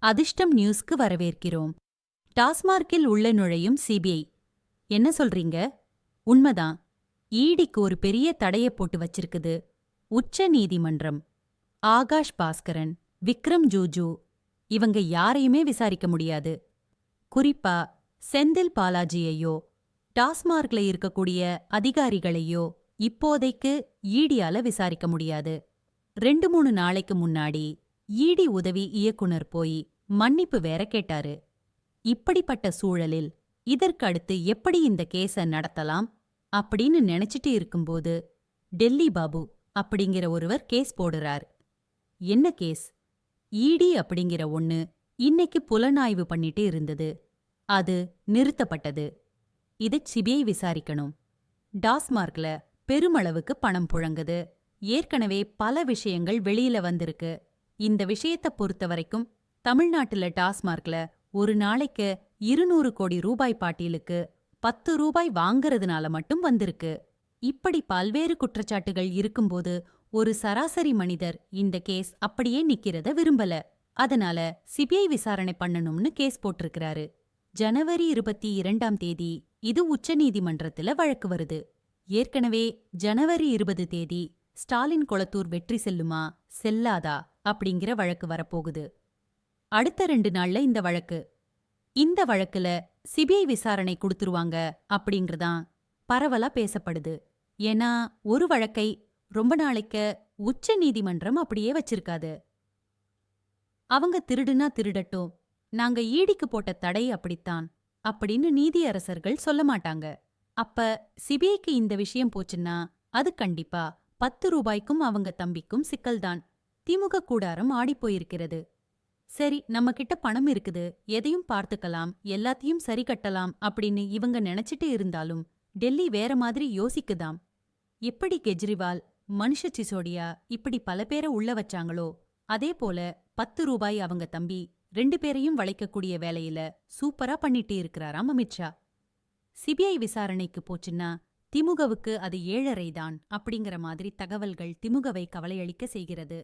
அதிர்ஷ்டம் நியூஸ்க்கு வரவேற்கிறோம். டாஸ்மார்க்கில் உள்ள நுழையும் சிபிஐ. என்ன சொல்றீங்க? உண்மைதான். ஈடிக்கு ஒரு பெரிய தடைய போட்டு வச்சிருக்குது உச்ச நீதிமன்றம். ஆகாஷ் பாஸ்கரன், விக்ரம் ஜூஜூ இவங்க யாரையுமே விசாரிக்க முடியாது. குறிப்பா செந்தில் பாலாஜியையோ டாஸ்மார்க்ல இருக்கக்கூடிய அதிகாரிகளையோ இப்போதைக்கு ஈடியால விசாரிக்க முடியாது. 2-3 நாளைக்கு முன்னாடி ஈடி உதவி இயக்குனர் போய் மன்னிப்பு வேற கேட்டாரு. இப்படிப்பட்ட சூழலில் இதற்கு அடுத்து எப்படி இந்த கேஸ நடத்தலாம் அப்படின்னு நினைச்சிட்டு இருக்கும்போது டெல்லி பாபு அப்படிங்கிற ஒருவர் கேஸ் போடுறார். என்ன கேஸ்? ஈடி அப்படிங்கிற ஒண்ணு இன்னைக்கு புலனாய்வு பண்ணிட்டு இருந்தது. அது நிறுத்தப்பட்டது. இதை சிபிஐ விசாரிக்கணும். டாஸ்மார்க்ல பெருமளவுக்கு பணம் புழங்குது. ஏற்கனவே பல விஷயங்கள் வெளியில வந்திருக்கு. இந்த விஷயத்தை பொறுத்த வரைக்கும் தமிழ்நாட்டுல டாஸ்மார்க்ல ஒரு நாளைக்கு 200 கோடி ரூபாய் பாட்டிலுக்கு 10 ரூபாய் வாங்கறதுனால மட்டும் வந்திருக்கு. இப்படி பல்வேறு குற்றச்சாட்டுகள் இருக்கும்போது ஒரு சராசரி மனிதர் இந்த கேஸ் அப்படியே நிக்கிறத விரும்பல. அதனால சிபிஐ விசாரணை பண்ணணும்னு கேஸ் போட்டிருக்கிறாரு. ஜனவரி 22ஆம் தேதி இது உச்சநீதிமன்றத்துல வழக்கு வருது. ஏற்கனவே ஜனவரி 20 தேதி ஸ்டாலின் கொளத்தூர் வெற்றி செல்லுமா செல்லாதா அப்படிங்கிற வழக்கு வரப்போகுது. அடுத்த 2 நாள்ல இந்த வழக்கு. இந்த வழக்குல சிபிஐ விசாரணை கொடுத்துருவாங்க அப்படிங்கறதான் பரவலா பேசப்படுது. ஏன்னா ஒரு வழக்கை ரொம்ப நாளைக்கு உச்ச நீதிமன்றம் அப்படியே வச்சிருக்காது. அவங்க திருடுனா திருடட்டும், நாங்க ஈடிக்கு போட்ட தடை அப்படித்தான் அப்படின்னு நீதியரசர்கள் சொல்ல மாட்டாங்க. அப்ப சிபிஐக்கு இந்த விஷயம் போச்சுன்னா அது கண்டிப்பா 10 ரூபாய்க்கும் அவங்க தம்பிக்கும் சிக்கல்தான். திமுக கூடாரம் ஆடிப்போயிருக்கிறது. சரி, நம்ம கிட்ட பணம் இருக்குது, எதையும் பார்த்துக்கலாம், எல்லாத்தையும் சரி கட்டலாம் அப்படின்னு இவங்க நினைச்சிட்டு இருந்தாலும் டெல்லி வேற மாதிரி யோசிக்குதாம். எப்படி கெஜ்ரிவால், மனுஷ சிசோடியா இப்படி பல பேரை உள்ள வச்சாங்களோ அதே போல 10 ரூபாய் அவங்க தம்பி 2 பேரையும் வளைக்கக்கூடிய வேலையில சூப்பரா பண்ணிட்டு இருக்கிறாராம் அமித்ஷா. சிபிஐ விசாரணைக்கு போச்சுன்னா திமுகவுக்கு அது 7.5 தான் அப்படிங்கிற மாதிரி தகவல்கள் திமுகவை கவலையளிக்க செய்கிறது.